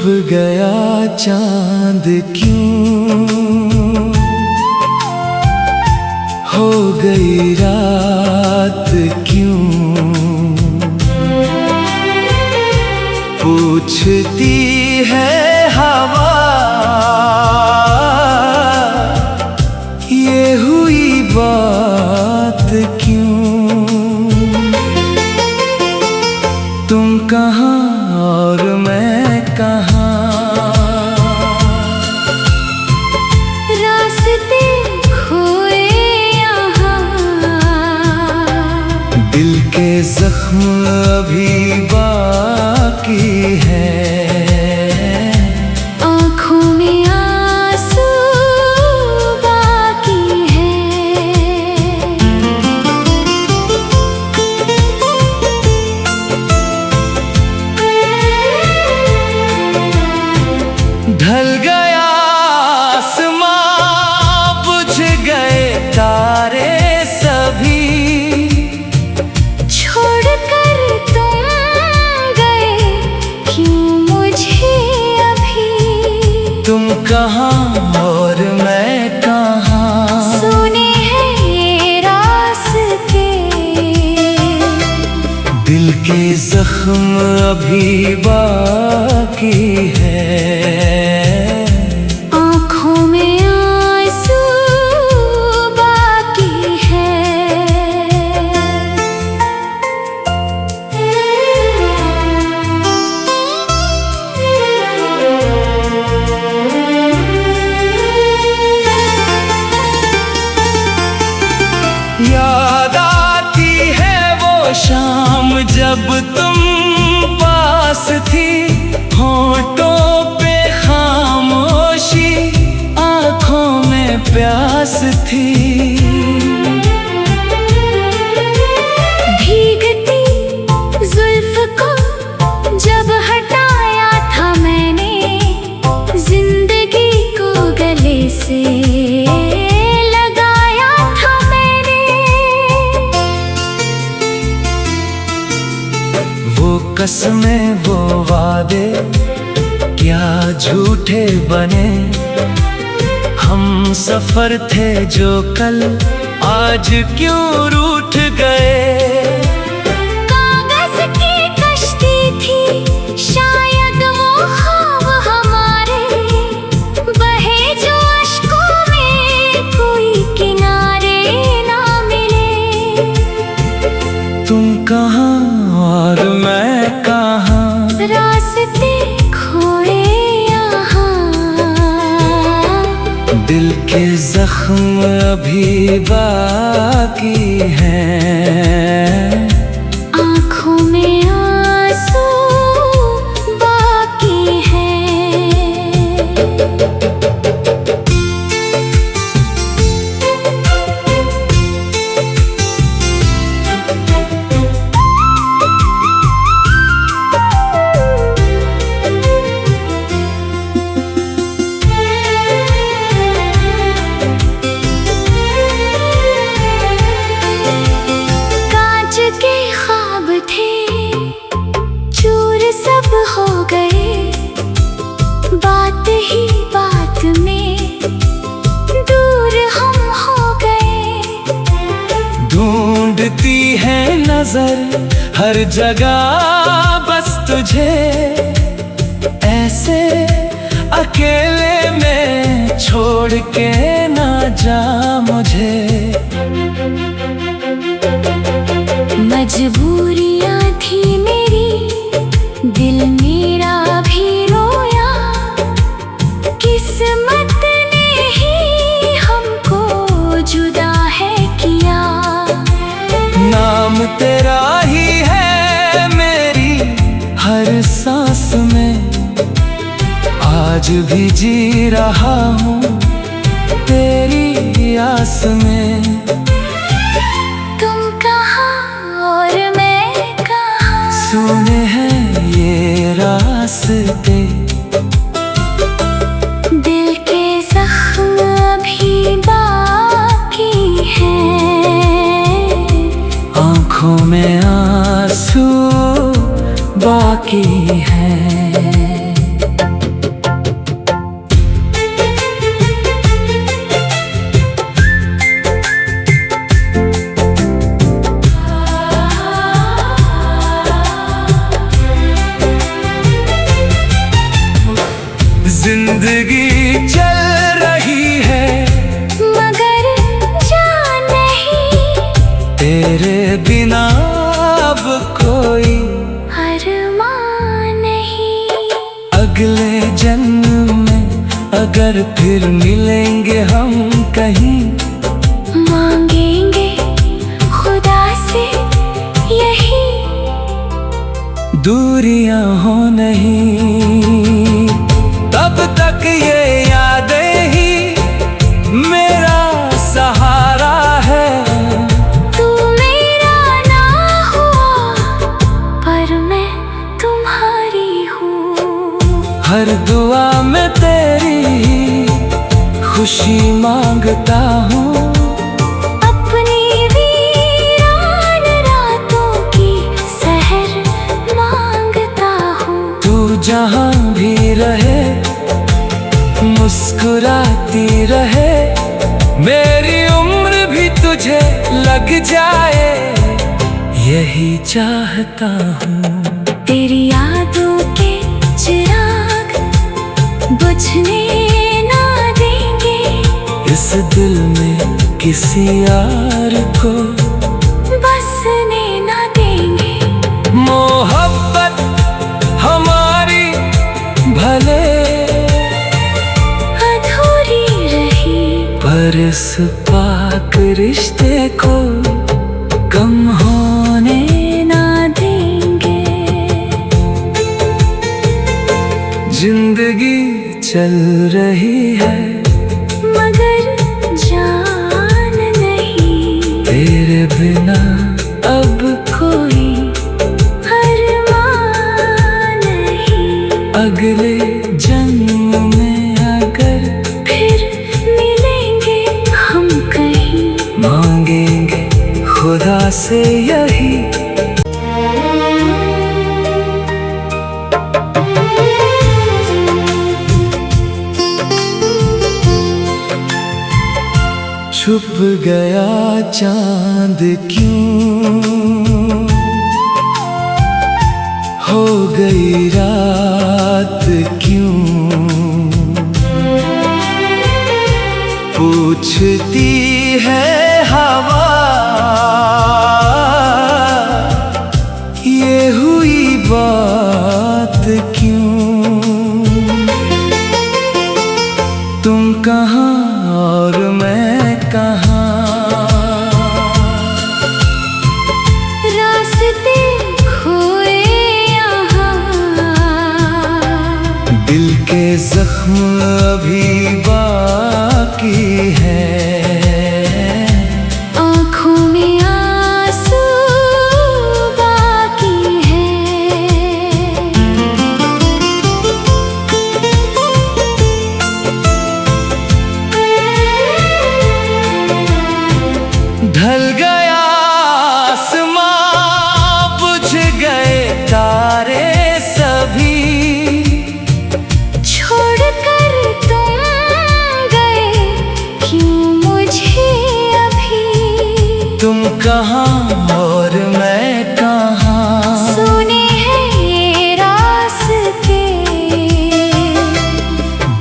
छुप गया चांद क्यों, हो गई रात क्यों, पूछती है हवा ये हुई बात क्यों। तुम कहाँ और मैं कहाँ, रास्ते खोए यहाँ, दिल के जख्म अभी बाकी है, आँखों में आंसू बाकी है। ढल गया आसमां, बुझ गए तारे सभी, छोड़कर तुम गए क्यों मुझे अभी। तुम कहाँ और मैं कहाँ, सुने हैं रास्ते, दिल के जख्म अभी बाकी है, आँखों में आंसू बाकी है। याद आती है वो शाम जब तुम पास थी, होठों पे खामोशी, आँखों में प्यास थी। भीगती जुल्फ को जब हटाया था मैंने, जिंदगी को गले से लगाया था मैंने। वो कसमें वो वादे क्या झूठे बने, हम सफर थे जो कल आज क्यों रूठ गए। कागज की कश्ती थी शायद वो ख्वाब हमारे, बहे जो अश्कों में कोई किनारे ना मिले। तुम कहाँ और मैं कहाँ, रास्ते खोए यहाँ, दिल के जख्म अभी बाकी हैं, आँखों में आंसू बाकी हैं। कांच के ख्वाब थे चूर सब हो गए, बात ही बात में दूर हम हो गए। ढूंढती है नजर हर जगह बस तुझे, ऐसे अकेले में छोड़ के ना जा मुझे। मजबूरियाँ थी मेरी, दिल मेरा भी रोया, किस्मत ने ही हमको जुदा है किया। नाम तेरा ही है मेरी हर सांस में, आज भी जी रहा हूँ तेरी आस में। तुम कहाँ और मैं कहाँ, सुने हैं ये रास्ते, दिल के जख्म अभी बाकी हैं, आँखों में आंसू बाकी है। जिंदगी चल रही है मगर जान नहीं, तेरे बिना अब कोई अरमान नहीं। अगले जन्म में अगर फिर मिलेंगे हम कहीं, मांगेंगे खुदा से यही, दूरियां हो नहीं। तब तक ये यादें ही मेरा सहारा है। तू मेरा ना हुआ पर मैं तुम्हारी हूँ। हर दुआ में तेरी खुशी मांगता हूँ। अपनी वीरान रातों की सहर मांगता हूँ। तू जहाँ भी रहे मुस्कुराती रहे, मेरी उम्र भी तुझे लग जाए, यही चाहता हूँ। तेरी यादों के चिराग बुझने ना देंगे, इस दिल में किसी यार को बसने ना देंगे। मोहब्बत हमारी भले अधूरी रही, पर इस पाक रिश्ते को कम होने ना देंगे। जिंदगी चल रही है मगर जान नहीं, तेरे बिना अब कोई अरमान नहीं। अगले जन्म में अगर फिर मिलेंगे हम कहीं, मांगेंगे खुदा से यही, छुप गया चांद क्यों, हो गई रात क्यों, पूछती है हवा ये हुई बात क्यों। तुम कहाँ और मैं कहाँ, रास्ते खोए यहाँ, दिल के जख्म अभी बाकी है, आँखों में आंसू बाकी है। ढल गया आसमां, बुझ गए तारे सभी, छोड़कर तुम गए क्यों मुझे अभी। तुम कहाँ और मैं कहाँ, सुने हैं रास्ते,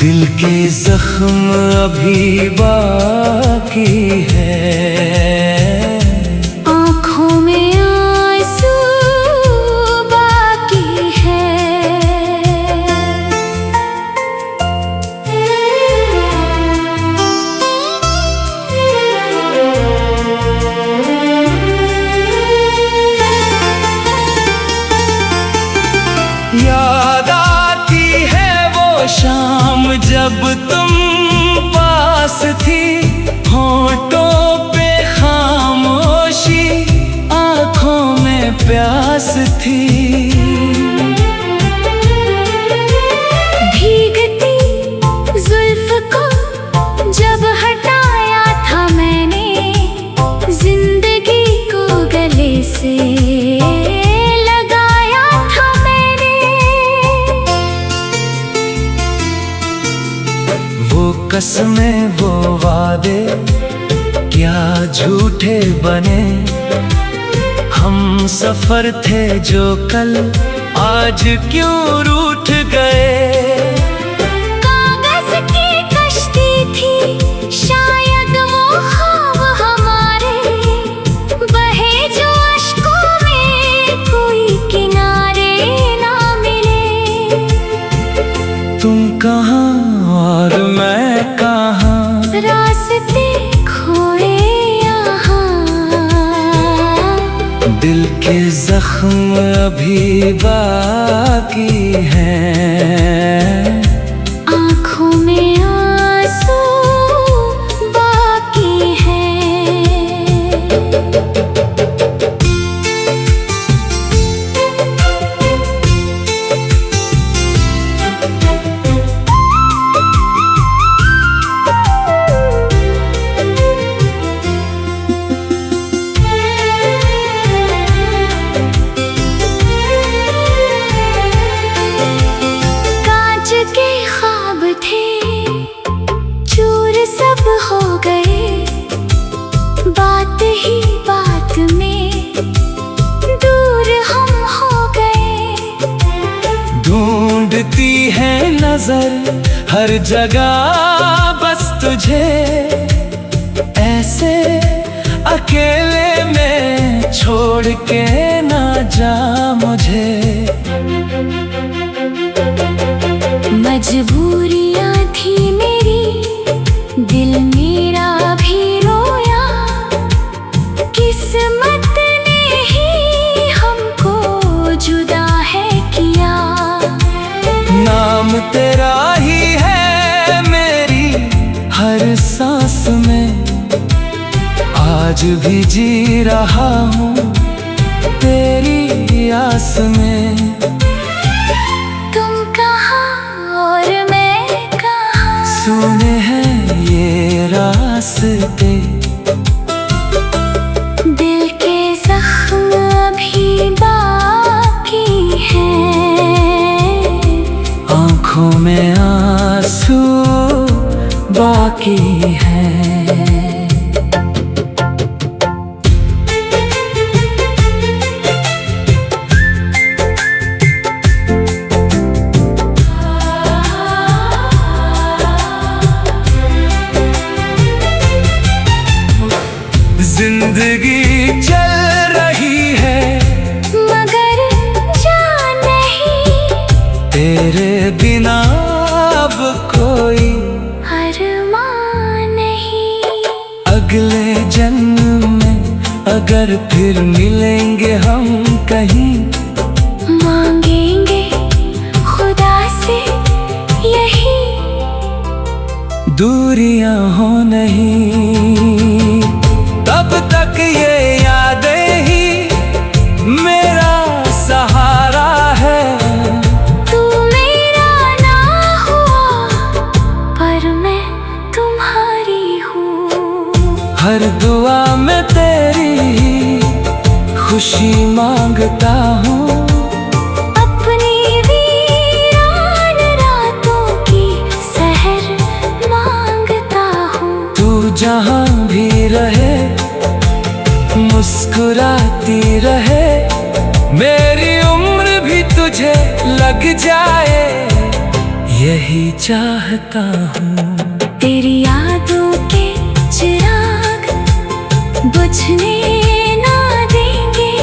दिल के जख्म अभी बाकी है, आँखों में आंसू बाकी है। याद आती है वो शाम जब तुम पास थी, होठों पे खामोशी, आँखों में प्यास थी। भीगती जुल्फ को जब हटाया था मैंने, जिंदगी को गले से लगाया था मैंने। वो कसमें वो वादे क्या झूठे बने, हम सफर थे जो कल आज क्यों रूठ गए। कागज दिल के जख्म अभी बाकी हैं, आँखों में आंसू बाकी हैं। चूर सब हो गए, बात ही बात में दूर हम हो गए। ढूंढती है नजर हर जगह बस तुझे, ऐसे अकेले में छोड़ के ना जा मुझे। मजबूरियाँ थी मेरी, दिल मेरा भी रोया, किस्मत ने ही हमको जुदा है किया। नाम तेरा ही है मेरी हर सांस में, आज भी जी रहा हूँ तेरी आस में। सुने हैं ये रास्ते, दिल के जख्म अभी बाकी हैं, आँखों में आंसू बाकी हैं। जिंदगी चल रही है मगर जान नहीं, तेरे बिना अब कोई अरमान नहीं। अगले जन्म में अगर फिर मिलेंगे हम कहीं, मांगेंगे खुदा से यही, दूरियां हो नहीं। तब तक ये यादें ही मेरा सहारा है। तू मेरा ना हुआ पर मैं तुम्हारी हूँ, हर दुआ में तेरी खुशी मांगता हूँ। अपनी वीरान रातों की सहर मांगता हूँ। तू जहाँ भी रहे मुस्कुराती रहे, मेरी उम्र भी तुझे लग जाए यही चाहता हूँ। तेरी यादों के चिराग बुझने ना देंगे,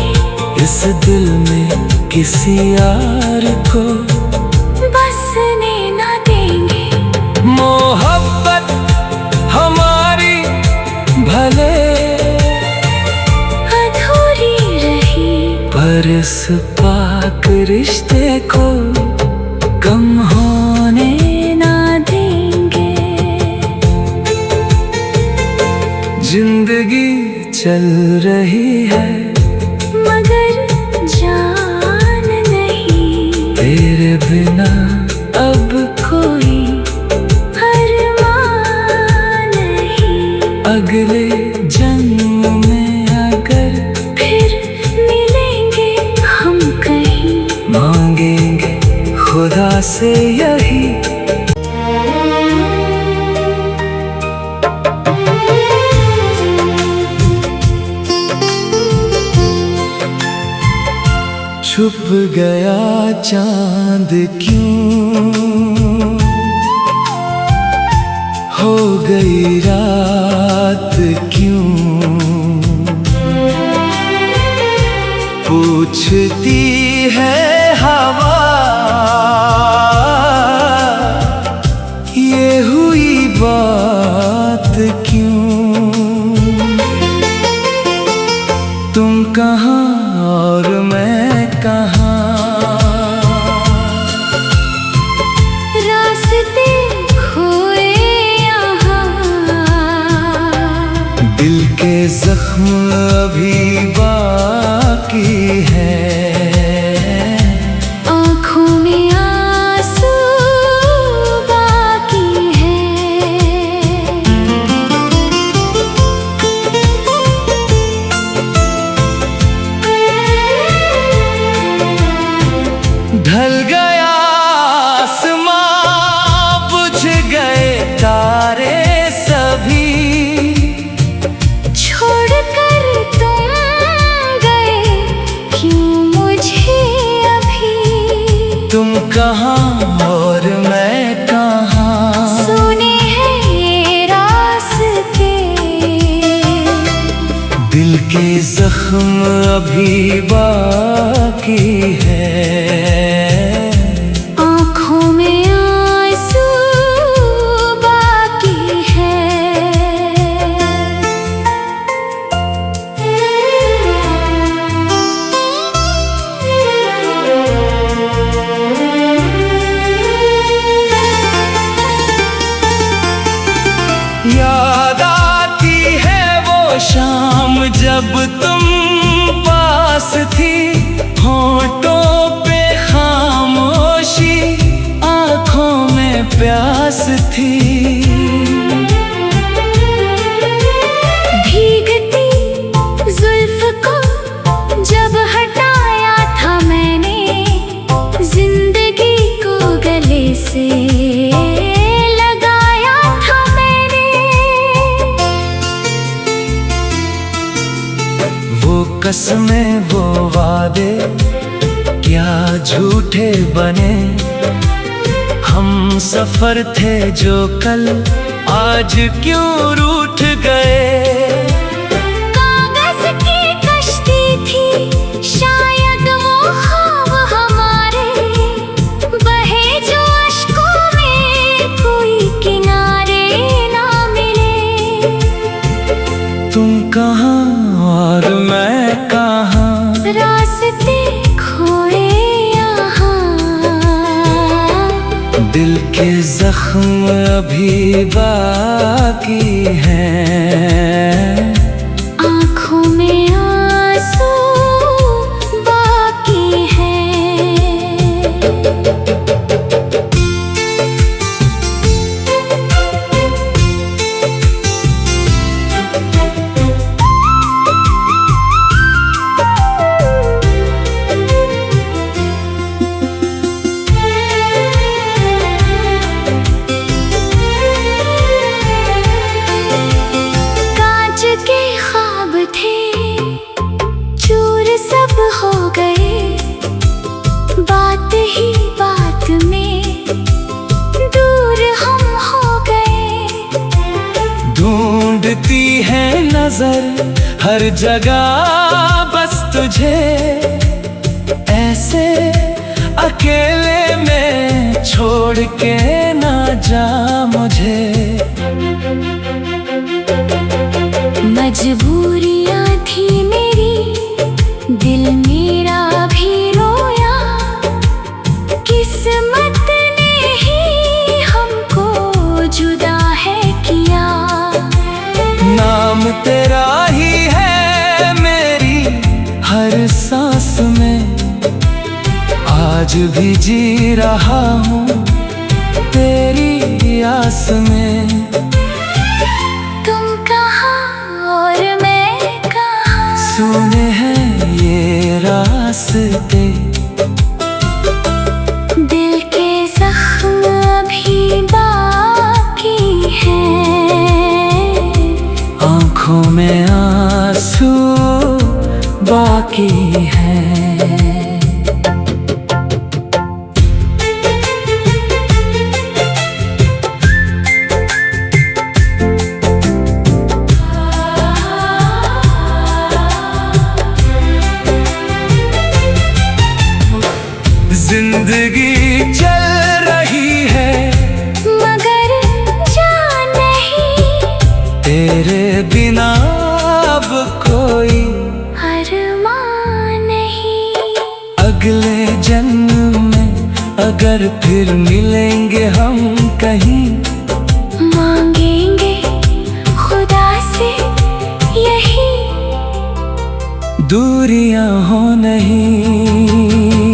इस दिल में किसी यार को बसने ना देंगे। मोहब्बत हमारी भले पर इस पाक रिश्ते को कम होने ना देंगे। जिंदगी चल रही है मगर जान नहीं, तेरे बिना अब कोई अरमान नहीं। अगले जन्म में अगर मांगेंगे खुदा से यही, छुप गया चांद क्यों, हो गई रात क्यों, पूछती है हवा ये हुई बात क्यों। तुम कहाँ के जख्म अभी बाकी है, आँखों में आंसू बाकी है। ढल गया आसमां, बुझ गए तारे सभी, छोड़कर तुम गए क्यों मुझे अभी। तुम कहाँ और मैं कहाँ, सुने हैं ये रास्ते, दिल के जख्म अभी बाकी है, आँखों में आंसू बाकी है। याद आती है वो शाम जब तुम पास थी, होठों पे खामोशी, आँखों में प्यास थी। भीगती जुल्फ को जब हटाया था मैंने, जिंदगी को गले से लगाया था मैंने। वो कसमें वो वादे क्या झूठे बने, हम सफर थे जो कल आज क्यों रूठ गए। कागज की कश्ती थी शायद वो ख्वाब हमारे, बहे जो अश्कों में कोई किनारे ना मिले। तुम कहाँ और मैं कहाँ, रास्ते खोए यहाँ, दिल के जख्म अभी बाकी हैं, आँखों में आंसू बाकी है। कांच के ख्वाब थे चूर सब हो गए, बात ही बात में दूर हम हो गए। ढूंढती है नजर हर जगह बस तुझे, ऐसे अकेले में छोड़ के ना जा मुझे। मजबूरियाँ थी मेरी, दिल मेरा भी रोया, किस्मत ने ही हमको जुदा है किया। नाम तेरा ही है मेरी हर सांस में, आज भी जी रहा हूँ तेरी आस में। तुम कहाँ और मैं कहाँ, सुने हैं ये रास्ते, दिल के जख्म अभी बाकी हैं, आँखों में आंसू बाकी हैं। जिंदगी चल रही है मगर जान नहीं, तेरे बिना अब कोई अरमान नहीं। अगले जन्म में अगर फिर मिलेंगे हम कहीं, मांगेंगे खुदा से यही दूरियां हो नहीं,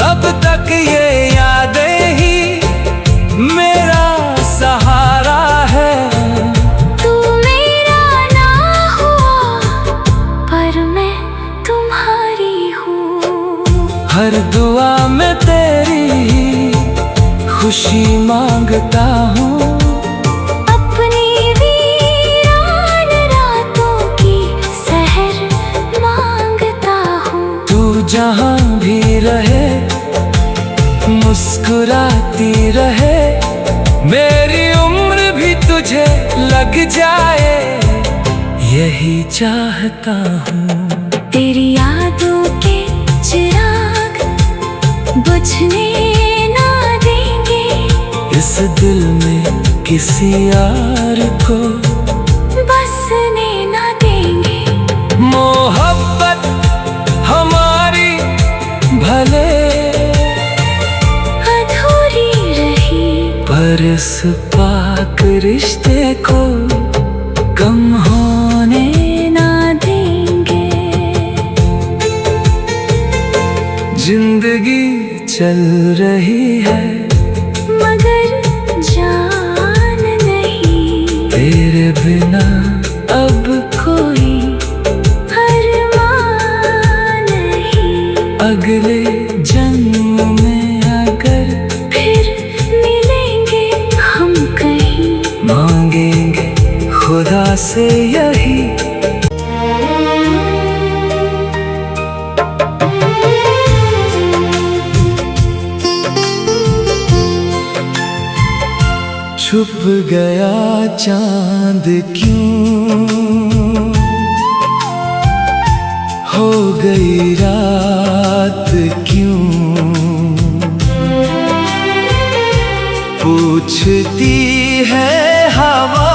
तब तक ये यादें ही मेरा सहारा है। तू मेरा ना हुआ पर मैं तुम्हारी हूँ। हर दुआ में तेरी ही खुशी मांगता हूँ। अपनी वीरान रातों की सहर मांगता हूँ। तू जहाँ भी रहे मुस्कुराती रहे, मेरी उम्र भी तुझे लग जाए, यही चाहता हूँ। तेरी यादों के चिराग बुझने ना देंगे, इस दिल में किसी यार को बसने ना देंगे। मोहब्बत हमारी भले अधूरी रही, पर इस पाक रिश्ते को कम होने ना देंगे। जिंदगी चल रही है मगर जान नहीं, तेरे बिना अब कोई अरमान नहीं। अगले जन्म में अगर फिर मिलेंगे हम कहीं, मांगेंगे खुदा से यही। छुप गया चांद क्यों, हो गई रात क्यों, पूछती है हवा